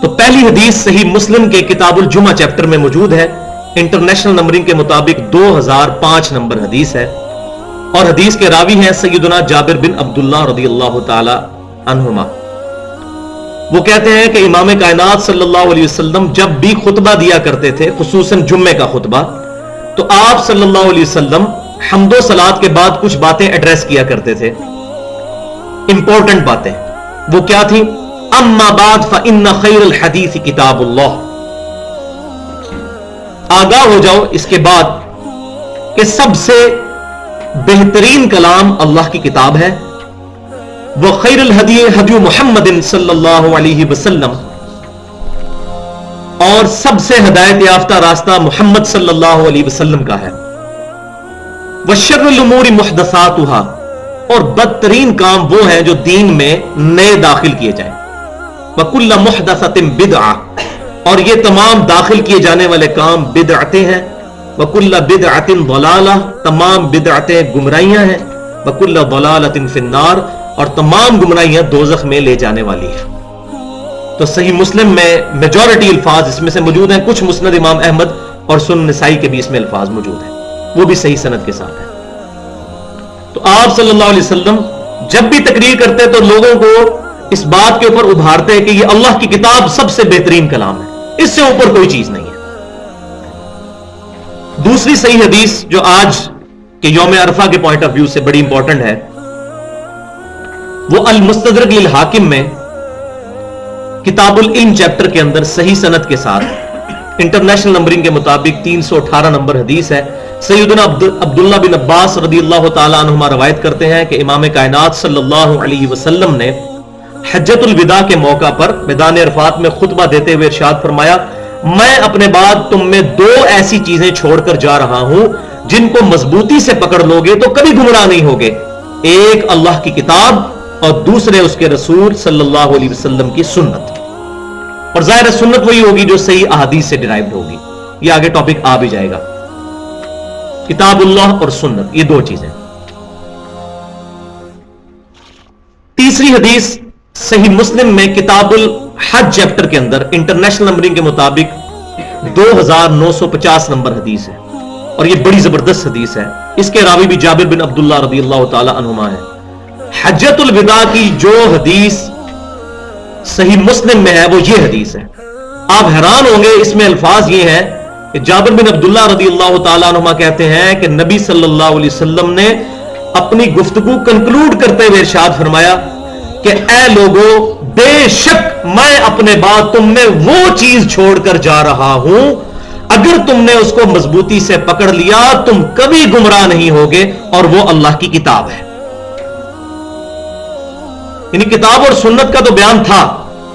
تو پہلی حدیث صحیح مسلم کے کتاب الجمعہ چیپٹر میں موجود ہے، انٹرنیشنل نمبرنگ کے مطابق 2005 نمبر حدیث ہے، اور حدیث کے راوی ہیں سیدنا جابر بن عبداللہ رضی اللہ تعالی عنہما۔ وہ کہتے ہیں کہ امام کائنات صلی اللہ علیہ وسلم جب بھی خطبہ دیا کرتے تھے، خصوصاً جمعے کا خطبہ، تو آپ صلی اللہ علیہ وسلم حمد و صلات کے بعد کچھ باتیں ایڈریس کیا کرتے تھے، امپورٹنٹ باتیں۔ وہ کیا تھی؟ اما بعد فإن خیر الحدیث کتاب اللہ، آگاہ ہو جاؤ اس کے بعد کہ سب سے بہترین کلام اللہ کی کتاب ہے، وخیر الہدی ہدی محمد صلی اللہ علیہ وسلم، اور سب سے ہدایت یافتہ راستہ محمد صلی اللہ علیہ وسلم کا ہے، وشر الامور محدثاتها، اور بدترین کام وہ ہیں جو دین میں نئے داخل کیے جائیں، وکل محدثۃ بدعہ، اور یہ تمام داخل کیے جانے والے کام بدعتیں ہیں، وکل بدعۃ ضلالہ، تمام بدعتیں گمراہیاں ہیں، وکل ضلالۃ فی النار، اور تمام گمراہیاں دوزخ میں لے جانے والی ہیں۔ تو صحیح مسلم میں میجورٹی الفاظ اس میں سے موجود ہیں، کچھ مسند امام احمد اور سنن نسائی کے بھی اس میں الفاظ موجود ہیں، وہ بھی صحیح سند کے ساتھ ہیں۔ تو آپ صلی اللہ علیہ وسلم جب بھی تقریر کرتے تو لوگوں کو اس بات کے اوپر ابھارتے کہ یہ اللہ کی کتاب سب سے بہترین کلام ہے، اس سے اوپر کوئی چیز نہیں ہے۔ دوسری صحیح حدیث جو آج کے یوم عرفہ کے پوائنٹ آف ویو سے بڑی امپورٹنٹ ہے، وہ المستدرک للحاکم میں کتاب العلم چیپٹر کے اندر صحیح سند کے ساتھ انٹرنیشنل نمبرنگ کے مطابق 318 نمبر حدیث ہے۔ سیدنا عبداللہ بن عباس رضی اللہ تعالی عنہما روایت کرتے ہیں کہ امام کائنات صلی اللہ علیہ وسلم نے حجۃ الوداع کے موقع پر میدان عرفات میں خطبہ دیتے ہوئے ارشاد فرمایا، میں اپنے بعد تم میں دو ایسی چیزیں چھوڑ کر جا رہا ہوں جن کو مضبوطی سے پکڑ لوگے تو کبھی گمراہ نہیں ہوگے، ایک اللہ کی کتاب اور دوسرے اس کے رسول صلی اللہ علیہ وسلم کی سنت۔ اور ظاہر سنت وہی ہوگی جو صحیح احادیث سے ڈرائیوڈ ہوگی، یہ آگے ٹاپک آ بھی جائے گا۔ کتاب اللہ اور سنت، یہ دو چیزیں۔ تیسری حدیث صحیح مسلم میں کتاب الحج چیپٹر کے اندر انٹرنیشنل نمبرنگ کے مطابق 2950 نمبر حدیث ہے، اور یہ بڑی زبردست حدیث ہے۔ اس کے راوی بھی جابر بن عبداللہ رضی اللہ تعالی عنہما ہے۔ حجۃ الوداع کی جو حدیث صحیح مسلم میں ہے وہ یہ حدیث ہے۔ آپ حیران ہوں گے، اس میں الفاظ یہ ہیں کہ جابر بن عبداللہ رضی اللہ تعالیٰ عنہما کہتے ہیں کہ نبی صلی اللہ علیہ وسلم نے اپنی گفتگو کنکلوڈ کرتے ہوئے ارشاد فرمایا کہ اے لوگو، بے شک میں اپنے بعد تم میں وہ چیز چھوڑ کر جا رہا ہوں، اگر تم نے اس کو مضبوطی سے پکڑ لیا تم کبھی گمراہ نہیں ہوگے، اور وہ اللہ کی کتاب ہے۔ یعنی کتاب اور سنت کا تو بیان تھا،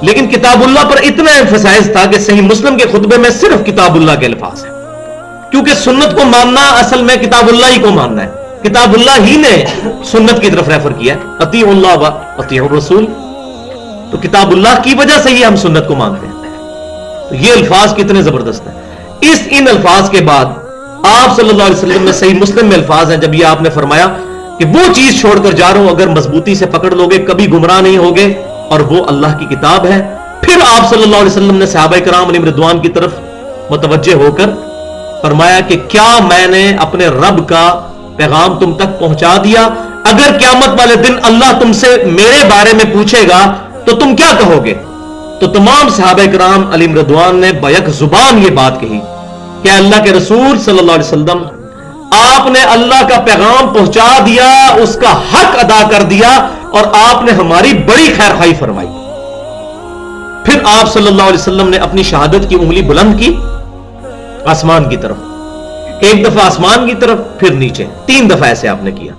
لیکن کتاب اللہ پر اتنا ایمفسائز تھا کہ صحیح مسلم کے خطبے میں صرف کتاب اللہ کے الفاظ ہیں، کیونکہ سنت کو ماننا اصل میں کتاب اللہ ہی کو ماننا ہے، کتاب اللہ ہی نے سنت کی طرف ریفر کیا ہے، اطیعوا اللہ و اطیعوا الرسول، تو کتاب اللہ کی وجہ سے ہی ہم سنت کو مانتے ہیں۔ تو یہ الفاظ کتنے زبردست ہیں۔ ان الفاظ کے بعد آپ صلی اللہ علیہ وسلم میں صحیح مسلم میں الفاظ ہیں جب یہ آپ نے فرمایا کہ وہ چیز چھوڑ کر جا رہا ہوں، اگر مضبوطی سے پکڑ لوگے کبھی گمراہ نہیں ہوگے، اور وہ اللہ کی کتاب ہے۔ پھر آپ صلی اللہ علیہ وسلم نے صحابہ کرام علیہم رضوان کی طرف متوجہ ہو کر فرمایا کہ کیا میں نے اپنے رب کا پیغام تم تک پہنچا دیا؟ اگر قیامت والے دن اللہ تم سے میرے بارے میں پوچھے گا تو تم کیا کہو گے؟ تو تمام صحابہ کرام علیہم رضوان نے بیک زبان یہ بات کہی کہ اللہ کے رسول صلی اللہ علیہ وسلم، آپ نے اللہ کا پیغام پہنچا دیا، اس کا حق ادا کر دیا، اور آپ نے ہماری بڑی خیر خواہی فرمائی۔ پھر آپ صلی اللہ علیہ وسلم نے اپنی شہادت کی انگلی بلند کی آسمان کی طرف، ایک دفعہ آسمان کی طرف، پھر نیچے، 3 دفعہ ایسے آپ نے کیا،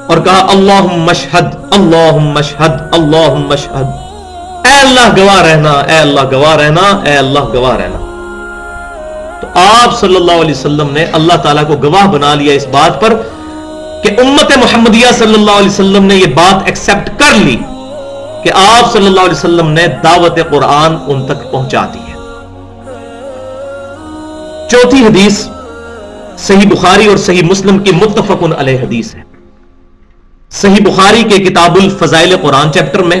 اور کہا اللہم اشہد اللہم اشہد اللہم اشہد، اے اللہ گواہ رہنا، اے اللہ گواہ رہنا، اے اللہ گواہ رہنا۔ تو آپ صلی اللہ علیہ وسلم نے اللہ تعالیٰ کو گواہ بنا لیا اس بات پر کہ امت محمدیہ صلی اللہ علیہ وسلم نے یہ بات ایکسپٹ کر لی کہ آپ صلی اللہ علیہ وسلم نے دعوت قرآن ان تک پہنچا دی ہے۔ چوتھی حدیث صحیح بخاری اور صحیح مسلم کی متفق علیہ حدیث ہے۔ صحیح بخاری کے کتاب الفضائل قرآن چیپٹر میں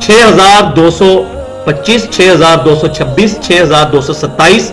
6225, 6226, 6227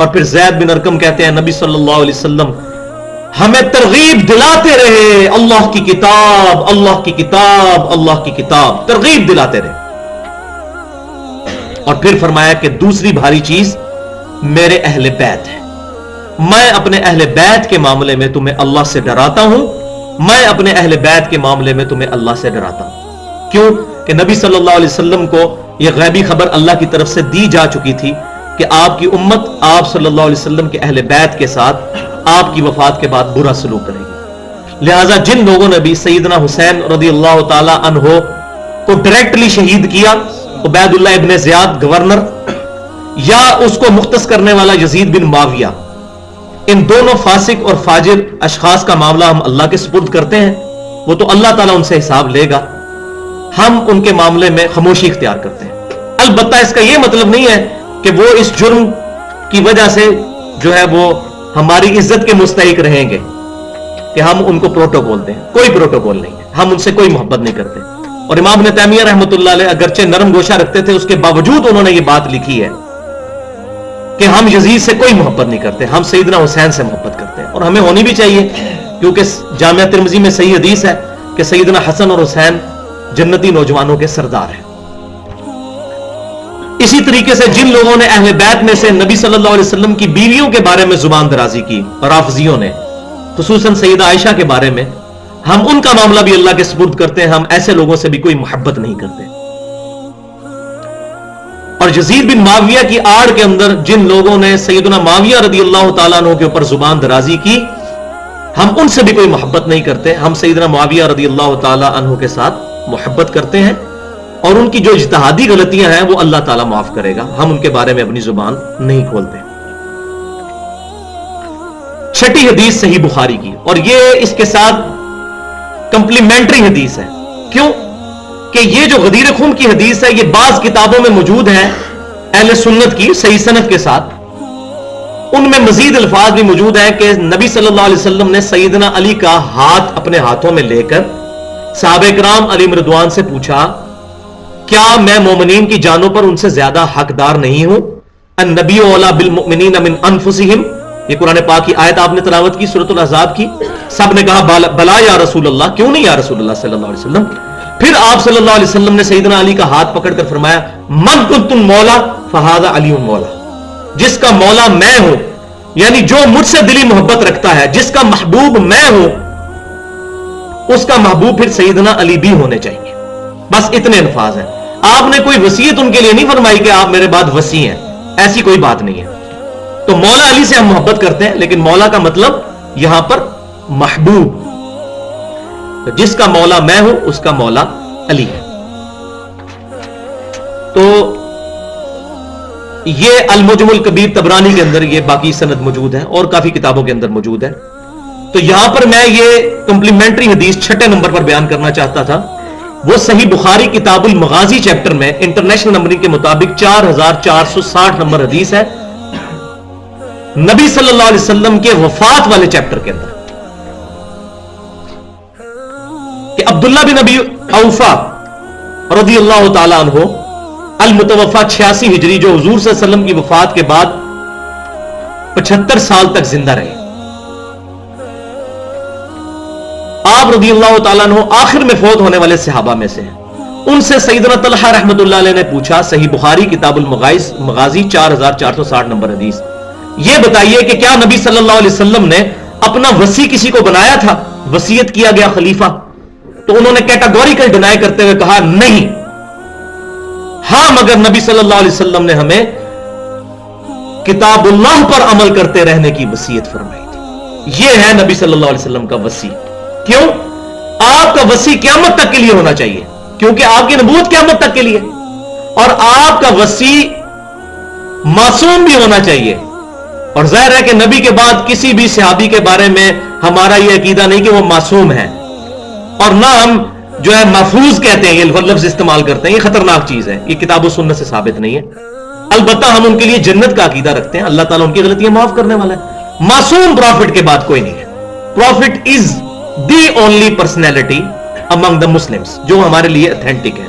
اور پھر زید بن ارقم کہتے ہیں نبی صلی اللہ علیہ وسلم ہمیں ترغیب دلاتے رہے، اللہ کی کتاب، اللہ کی کتاب، اللہ کی کتاب، ترغیب دلاتے رہے. اور پھر فرمایا کہ دوسری بھاری چیز میرے اہل بیت ہے. میں اپنے اہل بیت کے معاملے میں تمہیں اللہ سے ڈراتا ہوں، میں اپنے اہل بیت کے معاملے میں تمہیں اللہ سے ڈراتا ہوں. کیوں کہ نبی صلی اللہ علیہ وسلم کو یہ غیبی خبر اللہ کی طرف سے دی جا چکی تھی کہ آپ کی امت آپ صلی اللہ علیہ وسلم کے اہل بیت کے ساتھ آپ کی وفات کے بعد برا سلوک کرے گی. لہذا جن لوگوں نے بھی سیدنا حسین رضی اللہ تعالی عنہ کو ڈائریکٹلی شہید کیا، عبید اللہ ابن زیاد گورنر یا اس کو مختص کرنے والا یزید بن معاویہ، ان دونوں فاسق اور فاجر اشخاص کا معاملہ ہم اللہ کے سپرد کرتے ہیں. وہ تو اللہ تعالیٰ ان سے حساب لے گا، ہم ان کے معاملے میں خاموشی اختیار کرتے ہیں. البتہ اس کا یہ مطلب نہیں ہے کہ وہ اس جرم کی وجہ سے جو ہے وہ ہماری عزت کے مستحق رہیں گے کہ ہم ان کو پروٹوکول دیں. کوئی پروٹوکول نہیں ہے، ہم ان سے کوئی محبت نہیں کرتے. اور امام ابن تیمیہ رحمۃ اللہ علیہ اگرچہ نرم گوشہ رکھتے تھے، اس کے باوجود انہوں نے یہ بات لکھی ہے کہ ہم یزید سے کوئی محبت نہیں کرتے، ہم سیدنا حسین سے محبت کرتے ہیں. اور ہمیں ہونی بھی چاہیے، کیونکہ جامعہ ترمذی میں صحیح حدیث ہے کہ سیدنا حسن اور حسین جنتی نوجوانوں کے سردار ہیں. اسی طریقے سے جن لوگوں نے اہل بیت میں سے نبی صلی اللہ علیہ وسلم کی بیویوں کے بارے میں زبان درازی کی، رافضیوں نے، خصوصاً سیدہ عائشہ کے بارے میں، ہم ان کا معاملہ بھی اللہ کے سپرد کرتے ہیں. ہم ایسے لوگوں سے بھی کوئی محبت نہیں کرتے. اور یزید بن معاویہ کی آڑ کے اندر جن لوگوں نے سیدنا معاویہ رضی اللہ تعالیٰ عنہ کے اوپر زبان درازی کی، ہم ان سے بھی کوئی محبت نہیں کرتے. ہم سیدنا معاویہ رضی اللہ تعالیٰ عنہ کے ساتھ محبت کرتے ہیں، اور ان کی جو اجتہادی غلطیاں ہیں وہ اللہ تعالیٰ معاف کرے گا. ہم ان کے بارے میں اپنی زبان نہیں کھولتے. چھٹی حدیث صحیح بخاری کی، اور یہ اس کے ساتھ کمپلیمنٹری حدیث ہے. کیوں کہ یہ جو غدیر خون کی حدیث ہے یہ بعض کتابوں میں موجود ہے اہل سنت کی صحیح سند کے ساتھ. ان میں مزید الفاظ بھی موجود ہیں کہ نبی صلی اللہ علیہ وسلم نے سیدنا علی کا ہاتھ اپنے ہاتھوں میں لے کر صحابہ کرام علیہ رضوان سے پوچھا، کیا میں مومنین کی جانوں پر ان سے زیادہ حقدار نہیں ہوں؟ النبی اولی بالمؤمنین من انفسہم، یہ قرآن پاک کی آیت آپ نے تلاوت کی سورۃ الاحزاب کی. سب نے کہا بلا یا رسول اللہ، کیوں نہیں یا رسول اللہ صلی اللہ علیہ وسلم. پھر آپ صلی اللہ علیہ وسلم نے سیدنا علی کا ہاتھ پکڑ کر فرمایا، من کنتم مولا فہذا علی مولا، جس کا مولا میں ہوں، یعنی جو مجھ سے دلی محبت رکھتا ہے، جس کا محبوب میں ہوں، اس کا محبوب پھر سیدنا علی بھی ہونے چاہیے. بس اتنے الفاظ ہیں. آپ نے کوئی وصیت ان کے لیے نہیں فرمائی کہ آپ میرے بعد وصی ہیں، ایسی کوئی بات نہیں ہے. تو مولا علی سے ہم محبت کرتے ہیں، لیکن مولا کا مطلب یہاں پر محبوب، جس کا مولا میں ہوں اس کا مولا علی ہے. تو یہ المعجم الکبیر طبرانی کے اندر یہ باقی سند موجود ہے، اور کافی کتابوں کے اندر موجود ہے. تو یہاں پر میں یہ کمپلیمنٹری حدیث 6 نمبر پر بیان کرنا چاہتا تھا. وہ صحیح بخاری کتاب المغازی چیپٹر میں انٹرنیشنل نمبرنگ کے مطابق 4460 نمبر حدیث ہے، نبی صلی اللہ علیہ وسلم کے وفات والے چیپٹر کے اندر، کہ عبداللہ بن ابی اوفا رضی اللہ تعالی عنہ المتوفا 86 ہجری، جو حضور صلی اللہ علیہ وسلم کی وفات کے بعد 75 سال تک زندہ رہے. آپ رضی اللہ تعالیٰ عنہ آخر میں فوت ہونے والے صحابہ میں سے ہیں. ان سے سیدنا طلحہ رحمت اللہ علیہ نے پوچھا، صحیح بخاری کتاب المغازی 4460 نمبر حدیث، یہ بتائیے کہ کیا نبی صلی اللہ علیہ وسلم نے اپنا وصی کسی کو بنایا تھا، وصیت کیا گیا خلیفہ؟ تو انہوں نے کیٹاگوریکل ڈینائی کرتے ہوئے کہا نہیں. ہاں، مگر نبی صلی اللہ علیہ وسلم نے ہمیں کتاب اللہ پر عمل کرتے رہنے کی وصیت فرمائی تھی. یہ ہے نبی صلی اللہ علیہ وسلم کا وصی. کیوں؟ آپ کا وصی قیامت تک کے لیے ہونا چاہیے، کیونکہ آپ کی نبوت قیامت تک کے لیے، اور آپ کا وصی معصوم بھی ہونا چاہیے. اور ظاہر ہے کہ نبی کے بعد کسی بھی صحابی کے بارے میں ہمارا یہ عقیدہ نہیں کہ وہ معصوم ہے، اور نہ ہم جو ہے محفوظ کہتے ہیں، یہ لفظ استعمال کرتے ہیں. یہ خطرناک چیز ہے، یہ کتاب و سنت سے ثابت نہیں ہے. البتہ ہم ان کے لیے جنت کا عقیدہ رکھتے ہیں، اللہ تعالیٰ ان کی غلطیاں معاف کرنے والا ہے. معصوم پروفٹ کے بعد کوئی نہیں ہے. Prophet is the only personality among the Muslims, جو ہمارے لیے اتھینٹک ہے.